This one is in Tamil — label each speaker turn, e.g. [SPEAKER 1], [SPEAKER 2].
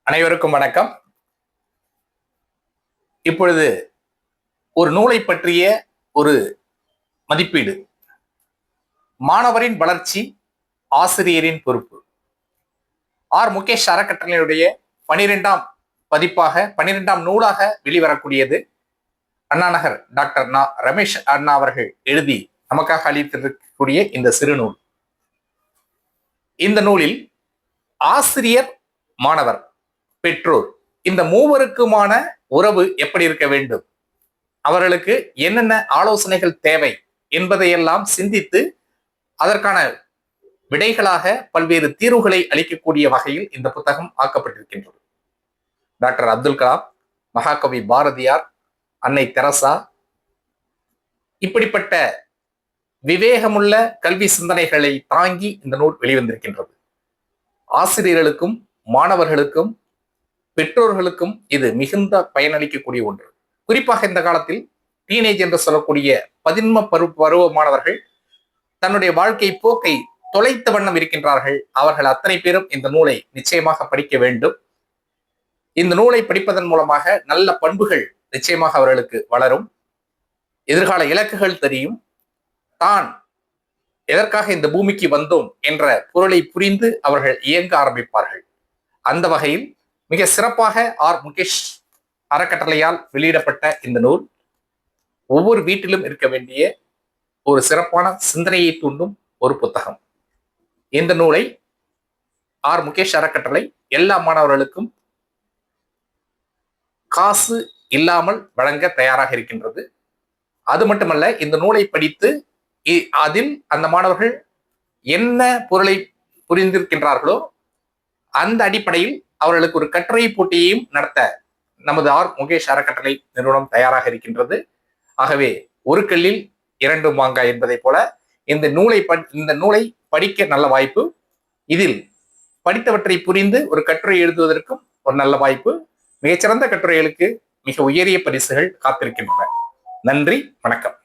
[SPEAKER 1] அனைவருக்கும் வணக்கம். இப்பொழுது ஒரு நூலை பற்றிய ஒரு மதிப்பீடு. மாணவரின் வளர்ச்சி ஆசிரியரின் பொறுப்பு. முகேஷ் அறக்கட்டளையுடைய 12ஆம் பதிப்பாக 12ஆம் நூலாக வெளிவரக்கூடியது. அண்ணாநகர் டாக்டர் ரமேஷ் அண்ணா அவர்கள் எழுதி நமக்காக அளித்திருக்கக்கூடிய இந்த சிறு நூல். இந்த நூலில் ஆசிரியர், மாணவர், பெற்றோர் இந்த மூவருக்குமான உறவு எப்படி இருக்க வேண்டும், அவர்களுக்கு என்னென்ன ஆலோசனைகள் தேவை என்பதையெல்லாம் சிந்தித்து அதற்கான விடைகளாக பல்வேறு தீர்வுகளை அளிக்கக்கூடிய வகையில் இந்த புத்தகம் ஆக்கப்பட்டிருக்கின்றது. டாக்டர் அப்துல் கலாம், மகாகவி பாரதியார், அன்னை தெரசா, இப்படிப்பட்ட விவேகமுள்ள கல்வி சிந்தனைகளை தாங்கி இந்த நூல் வெளிவந்திருக்கின்றது. ஆசிரியர்களுக்கும் மாணவர்களுக்கும் பெற்றோர்களுக்கும் இது மிகுந்த பயனளிக்கக்கூடிய ஒன்று. குறிப்பாக இந்த காலத்தில் டீனேஜ் என்று சொல்லக்கூடிய பதின்ம பருவ மாணவர்கள் தன்னுடைய வாழ்க்கை போக்கை தொலைத்த வண்ணம் இருக்கின்றார்கள். அவர்கள் அத்தனை பேரும் இந்த நூலை நிச்சயமாக படிக்க வேண்டும். இந்த நூலை படிப்பதன் மூலமாக நல்ல பண்புகள் நிச்சயமாக அவர்களுக்கு வளரும். எதிர்கால இலக்குகள் தெரியும். தான் எதற்காக இந்த பூமிக்கு வந்தோம் என்ற பொருளை புரிந்து அவர்கள் இயங்க ஆரம்பிப்பார்கள். அந்த வகையில் மிக சிறப்பாக முகேஷ் அறக்கட்டளையால் வெளியிடப்பட்ட இந்த நூல் ஒவ்வொரு வீட்டிலும் இருக்க வேண்டிய ஒரு சிறப்பான சிந்தனையை தூண்டும் ஒரு புத்தகம். இந்த நூலை முகேஷ் அறக்கட்டளை எல்லா மாணவர்களுக்கும் காசு இல்லாமல் வழங்க தயாராக இருக்கின்றது. அது மட்டுமல்ல, இந்த நூலை படித்து அதில் அந்த மாணவர்கள் என்ன பொருளை புரிந்திருக்கின்றார்களோ அந்த அடிப்படையில் அவர்களுக்கு ஒரு கட்டுரை போட்டியையும் நடத்த நமது முகேஷ் அறக்கட்டளை நிறுவனம் தயாராக இருக்கின்றது. ஆகவே ஒரு கல்லில் 2 மாங்காய் என்பதை போல இந்த நூலை படிக்க நல்ல வாய்ப்பு. இதில் படித்தவற்றை புரிந்து ஒரு கட்டுரை எழுதுவதற்கும் ஒரு நல்ல வாய்ப்பு. மிகச்சிறந்த கட்டுரைகளுக்கு மிக உயரிய பரிசுகள் காத்திருக்கின்றன. நன்றி, வணக்கம்.